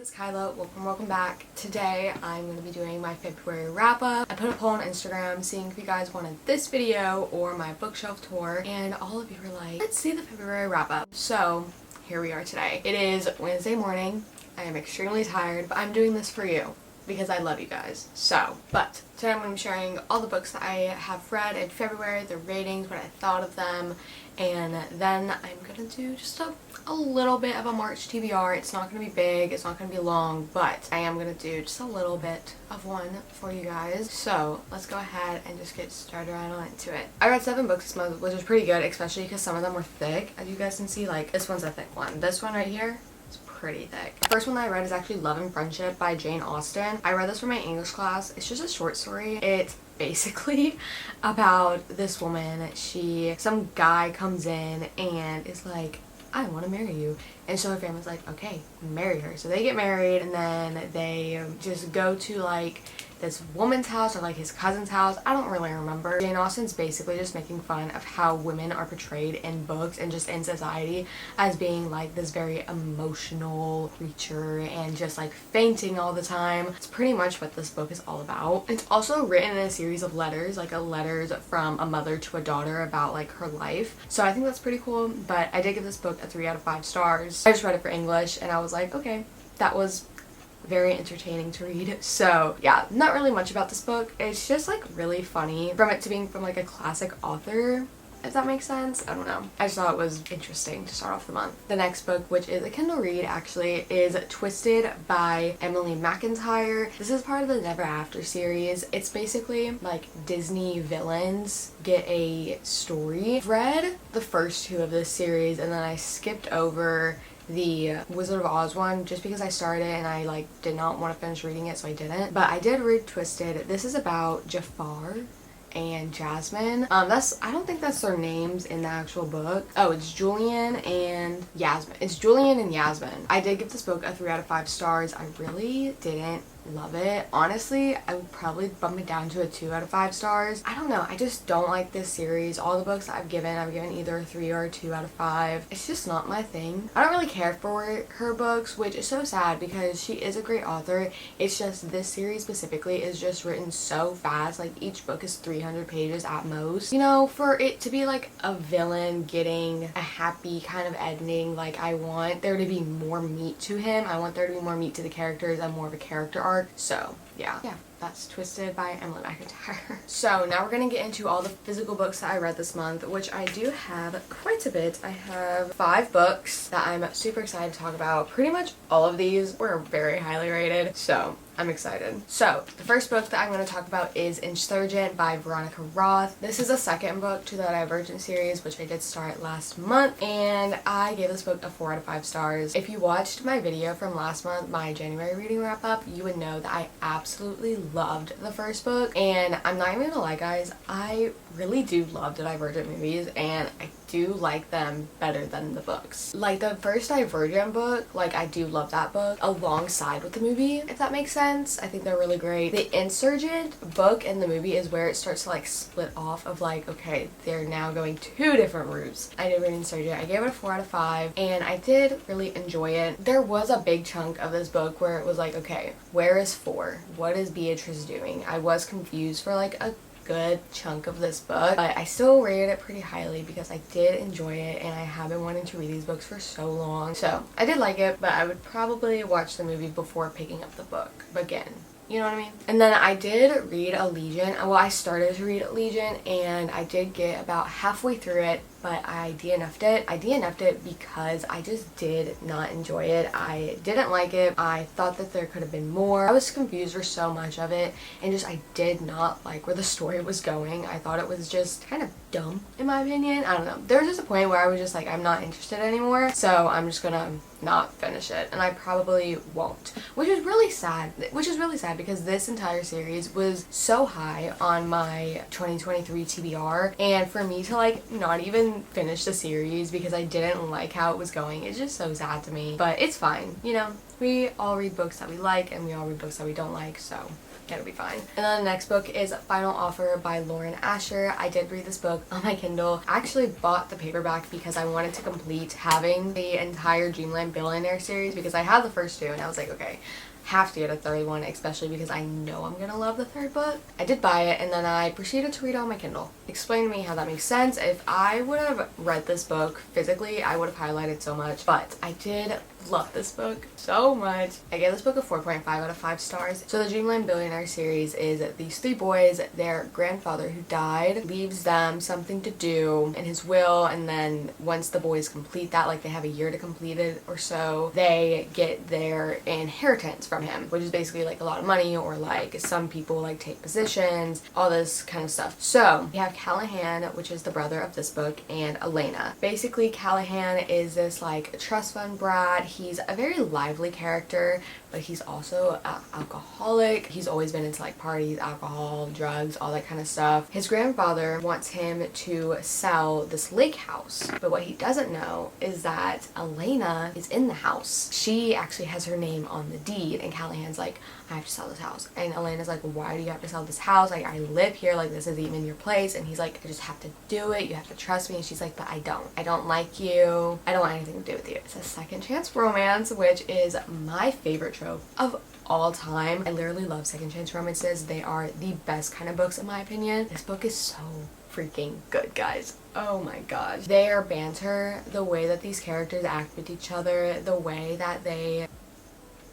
it's Kyla. Welcome back. Today I'm going to be doing my February wrap up. I put a poll on Instagram seeing if you guys wanted this video or my bookshelf tour, and all of you were like, let's see the February wrap up. So here we are today. It is Wednesday morning. I am extremely tired, but I'm doing this for you because I love you guys. But today I'm going to be sharing all the books that I have read in February, their ratings, what I thought of them, and then I'm going to do just a little bit of a March TBR. It's not going to be big, it's not going to be long, but I am going to do just a little bit of one for you guys. So let's go ahead and just get started right on into it. I read 7 books this month, which is pretty good, especially because some of them were thick. As you guys can see, like this one's a thick one. This one right here, pretty thick. The first one that I read is actually Love and Friendship by Jane Austen. I read this for my English class. It's just a short story. It's basically about this woman. Some guy comes in and is like, I want to marry you. And so her family's like, okay, marry her. So they get married, and then they just go to like this woman's house or like his cousin's house. I don't really remember. Jane Austen's basically just making fun of how women are portrayed in books and just in society as being like this very emotional creature and just like fainting all the time. It's pretty much what this book is all about. It's also written in a series of letters, like letters from a mother to a daughter about like her life. So I think that's pretty cool, but I did give this book a 3 out of 5 stars. I just read it for English and I was like, okay, that was very entertaining to read. So yeah, not really much about this book. It's just like really funny from it to being from like a classic author, if that makes sense. I don't know. I just thought it was interesting to start off the month. The next book, which is a Kindle read actually, is Twisted by Emily McIntyre. This is part of the Never After series. It's basically like Disney villains get a story. I've read the first 2 of this series and then I skipped over the Wizard of Oz one just because I started and I like did not want to finish reading it, so I didn't. But I did read Twisted. This is about Jafar and Jasmine. I don't think that's their names in the actual book. Oh, it's Julian and Yasmin. It's Julian and Yasmin. I did give this book a 3 out of 5 stars. I really didn't love it. Honestly, I would probably bump it down to a 2 out of 5 stars. I don't know. I just don't like this series. All the books I've given either a 3 or a 2 out of 5. It's just not my thing. I don't really care for her books, which is so sad because she is a great author. It's just this series specifically is just written so fast. Like each book is 300 pages at most. You know, for it to be like a villain getting a happy kind of ending, like I want there to be more meat to him. I want there to be more meat to the characters and more of a character arc. So yeah, that's Twisted by Emily McIntyre. So now we're gonna get into all the physical books that I read this month, which I do have quite a bit. I have 5 books that I'm super excited to talk about. Pretty much all of these were very highly rated, so I'm excited. So the first book that I'm going to talk about is Insurgent by Veronica Roth. This is the second book to the Divergent series, which I did start last month, and I gave this book a 4 out of 5 stars. If you watched my video from last month, my January reading wrap up, you would know that I absolutely loved the first book, and I'm not even gonna lie guys, I really do love the Divergent movies, and I do like them better than the books. Like the first Divergent book, like I do love that book alongside with the movie, if that makes sense. I think they're really great. The Insurgent book and the movie is where it starts to like split off of like, okay, they're now going 2 different routes. I did read Insurgent. I gave it a 4 out of 5 and I did really enjoy it. There was a big chunk of this book where it was like, okay, where is 4? What is Beatrice doing? I was confused for like a good chunk of this book, but I still rated it pretty highly because I did enjoy it and I have been wanting to read these books for so long. So I did like it, but I would probably watch the movie before picking up the book. But again, you know what I mean? And then I did read Allegiant. Well, I started to read Allegiant and I did get about halfway through it, but I DNF'd it. I DNF'd it because I just did not enjoy it. I didn't like it. I thought that there could have been more. I was confused for so much of it and just I did not like where the story was going. I thought it was just kind of dumb in my opinion. I don't know. There was just a point where I was just like, I'm not interested anymore, so I'm just gonna not finish it, and I probably won't, which is really sad because this entire series was so high on my 2023 TBR, and for me to like not even finish the series because I didn't like how it was going, it's just so sad to me. But it's fine, you know, we all read books that we like and we all read books that we don't like, so It'll be fine. And then the next book is Final Offer by Lauren Asher. I did read this book on my Kindle. I actually bought the paperback because I wanted to complete having the entire Dreamland Billionaire series, because I had the first two and I was like, okay, have to get a third one, especially because I know I'm gonna love the third book. I did buy it and then I proceeded to read it on my Kindle. Explain to me how that makes sense. If I would have read this book physically, I would have highlighted so much, but I did love this book so much. I gave this book a 4.5 out of 5 stars. So the Dreamland Billionaire series is these 3 boys, their grandfather who died leaves them something to do in his will, and then once the boys complete that, like they have a year to complete it or so, they get their inheritance from him, which is basically like a lot of money, or like some people like take positions, all this kind of stuff. So we have Callahan, which is the brother of this book, and Elena. Basically Callahan is this like trust fund brat. He's a very lively character, but he's also an alcoholic. He's always been into like parties, alcohol, drugs, all that kind of stuff. His grandfather wants him to sell this lake house, but what he doesn't know is that Elena is in the house. She actually has her name on the deed, and Callahan's like, I have to sell this house. And Elena's like, why do you have to sell this house? Like, I live here, like this isn't even your place. And he's like, I just have to do it. You have to trust me. And she's like, but I don't like you. I don't want anything to do with you. It's a second chance romance, which is my favorite trope of all time. I literally love second chance romances. They are the best kind of books in my opinion. This book is so freaking good, guys. Oh my gosh. Their banter, the way that these characters act with each other, the way that they...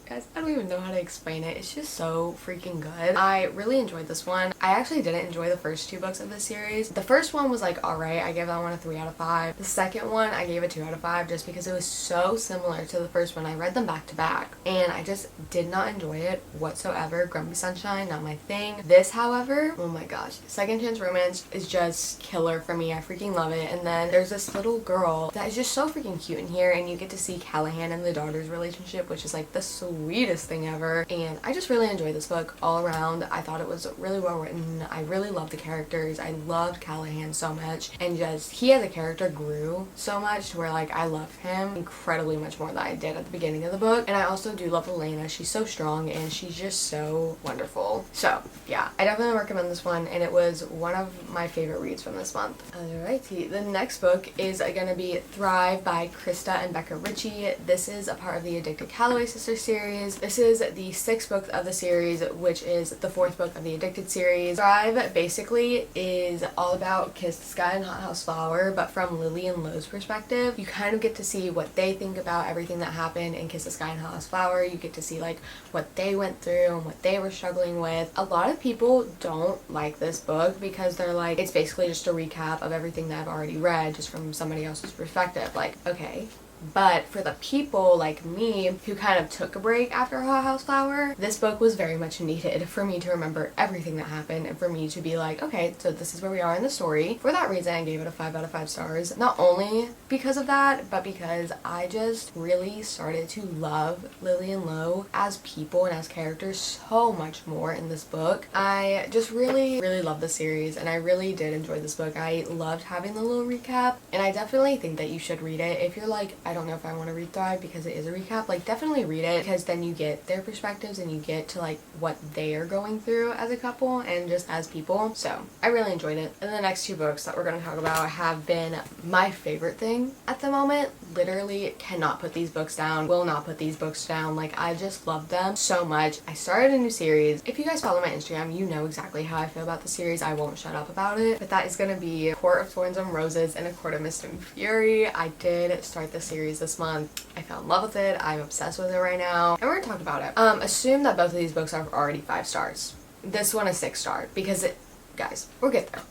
Guys, I don't even know how to explain it. It's just so freaking good. I really enjoyed this one. I actually didn't enjoy the first 2 books of this series. The first one was like alright. I gave that one a 3 out of 5. The second one I gave a 2 out of 5 just because it was so similar to the first one. I read them back to back and I just did not enjoy it whatsoever. Grumpy Sunshine, not my thing. This, however, oh my gosh. Second chance romance is just killer for me. I freaking love it. And then there's this little girl that is just so freaking cute in here, and you get to see Callahan and the daughter's relationship, which is like the sweetest thing ever. And I just really enjoyed this book all around. I thought it was really well written. I really loved the characters. I loved Callahan so much, and just he as a character grew so much to where like I love him incredibly much more than I did at the beginning of the book. And I also do love Elena. She's so strong and she's just so wonderful. So yeah, I definitely recommend this one, and it was one of my favorite reads from this month. Alrighty, the next book is gonna be Thrive by Krista and Becca Ritchie. This is a part of the Addicted Calloway Sisters series. This is the 6th book of the series, which is the 4th book of the Addicted series. Thrive basically is all about Kiss the Sky and Hothouse Flower, but from Lily and Lo's perspective. You kind of get to see what they think about everything that happened in Kiss the Sky and Hothouse Flower. You get to see like what they went through and what they were struggling with. A lot of people don't like this book because they're like, it's basically just a recap of everything that I've already read just from somebody else's perspective. Like, okay. But for the people like me who kind of took a break after Hot House Flower, this book was very much needed for me to remember everything that happened and for me to be like, okay, so this is where we are in the story. For that reason, I gave it a 5 out of 5 stars. Not only because of that, but because I just really started to love Lily and Lo as people and as characters so much more in this book. I just really love the series, and I really did enjoy this book. I loved having the little recap, and I definitely think that you should read it. If you're like, I don't know if I want to read Thrive because it is a recap, like definitely read it, because then you get their perspectives and you get to like what they are going through as a couple and just as people. So I really enjoyed it. And the next 2 books that we're going to talk about have been my favorite thing at the moment. Literally cannot put these books down, will not put these books down. Like, I just love them so much. I started a new series. If you guys follow my Instagram, you know exactly how I feel about the series. I won't shut up about it, but that is going to be Court of Thorns and Roses and A Court of Mist and Fury. I did start the series this month. I fell in love with it. I'm obsessed with it right now, and we're gonna talk about it. Assume that both of these books are already 5 stars. This one is 6 star because it, guys, we'll get there.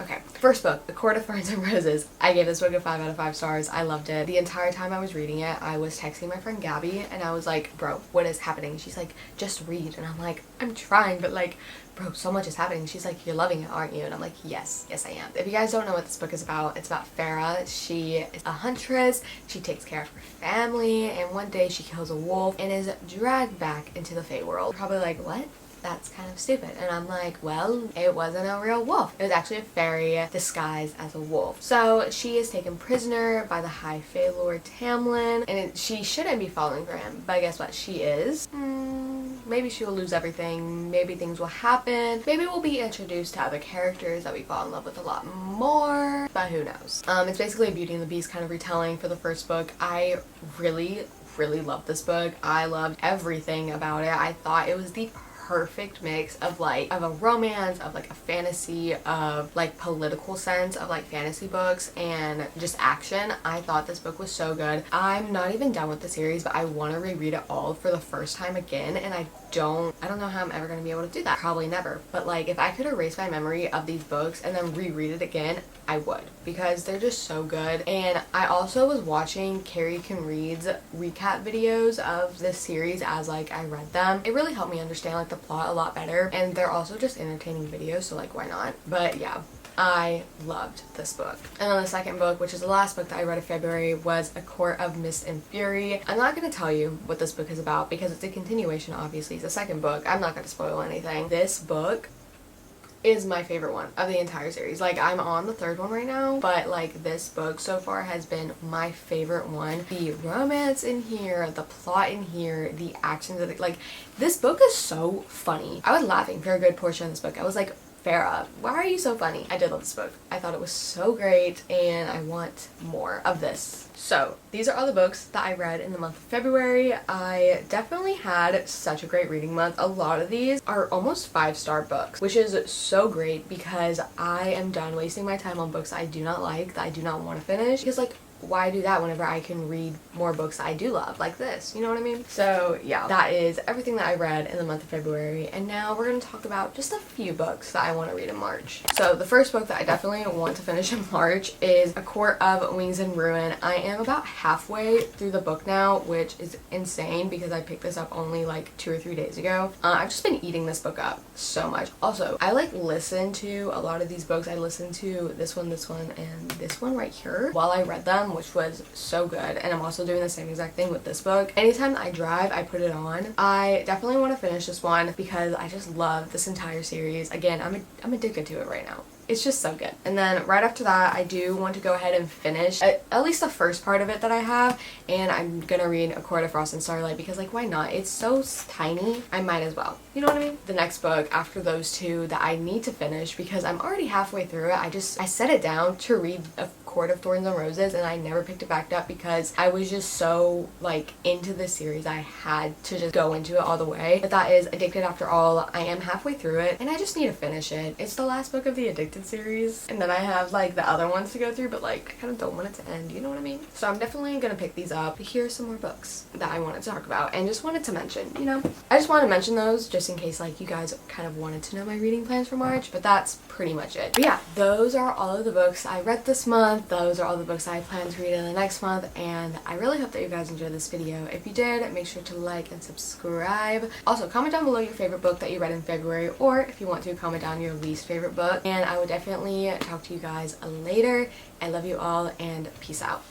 Okay. First book, The Court of Thorns and Roses. I gave this book a 5 out of 5 stars. I loved it. The entire time I was reading it, I was texting my friend Gabby, and I was like, bro, what is happening? She's like, just read. And I'm like, I'm trying, but like, bro, so much is happening. She's like, you're loving it, aren't you? And I'm like, yes I am. If you guys don't know what this book is about, it's about Farah. She is a huntress. She takes care of her family, and one day she kills a wolf and is dragged back into the Feywild. Probably like, what? That's kind of stupid. And I'm like, well, it wasn't a real wolf. It was actually a fairy disguised as a wolf. So she is taken prisoner by the High Fae Lord Tamlin, and she shouldn't be falling for him, but guess what? She is. maybe she will lose everything, maybe things will happen, maybe we'll be introduced to other characters that we fall in love with a lot more, but who knows. It's basically a Beauty and the Beast kind of retelling for the first book. I really loved this book. I loved everything about it. I thought it was the perfect mix of like a romance, of like a fantasy, of like political sense, of like fantasy books, and just action. I thought this book was so good. I'm not even done with the series, but I want to reread it all for the first time again, and I don't know how I'm ever going to be able to do that. Probably never. But like if I could erase my memory of these books and then reread it again, I would, because they're just so good. And I also was watching Carrie Can Read's recap videos of this series as like I read them. It really helped me understand like the plot a lot better, and they're also just entertaining videos, so like why not? But yeah, I loved this book. And then the second book, which is the last book that I read in February, was A Court of Mist and Fury. I'm not going to tell you what this book is about because it's a continuation, obviously. It's the second book. I'm not going to spoil anything. This book is my favorite one of the entire series. Like, I'm on the third one right now, but like this book so far has been my favorite one. The romance in here, the plot in here, the actions of it, like this book is so funny. I was laughing for a good portion of this book. I was like, Farah, why are you so funny? I did love this book. I thought it was so great, and I want more of this. So these are all the books that I read in the month of February. I definitely had such a great reading month. A lot of these are almost 5-star books, which is so great because I am done wasting my time on books I do not like, that I do not want to finish, because like why do that whenever I can read more books I do love, like this, you know what I mean? So yeah, that is everything that I read in the month of February, and now we're going to talk about just a few books that I want to read in March. So the first book that I definitely want to finish in March is A Court of Wings and Ruin. I am about halfway through the book now, which is insane because I picked this up only like 2 or 3 days ago. I've just been eating this book up so much. Also, I like listen to a lot of these books. I listened to this one, and this one right here while I read them, which was so good. And I'm also doing the same exact thing with this book. Anytime I drive, I put it on. I definitely want to finish this one because I just love this entire series. Again, I'm addicted to it right now. It's just so good. And then right after that, I do want to go ahead and finish at least the first part of it that I have, and I'm gonna read A Court of Frost and Starlight because like why not? It's so tiny, I might as well. You know what I mean? The next book after those two that I need to finish because I'm already halfway through it. I set it down to read A Court of Thorns and Roses, and I never picked it back up because I was just so like into the series. I had to just go into it all the way. But that is Addicted After All. I am halfway through it and I just need to finish it. It's the last book of the Addicted series, and then I have like the other ones to go through, but like I kind of don't want it to end, you know what I mean? So I'm definitely gonna pick these up. Here's some more books that I wanted to talk about and just wanted to mention, you know? I just want to mention those just in case like you guys kind of wanted to know my reading plans for March, but that's pretty much it. But yeah, those are all of the books I read this month. Those are all the books I plan to read in the next month, and I really hope that you guys enjoyed this video. If you did, make sure to like and subscribe. Also, comment down below your favorite book that you read in February, or if you want to, comment down your least favorite book, and I would definitely talk to you guys later. I love you all, and peace out.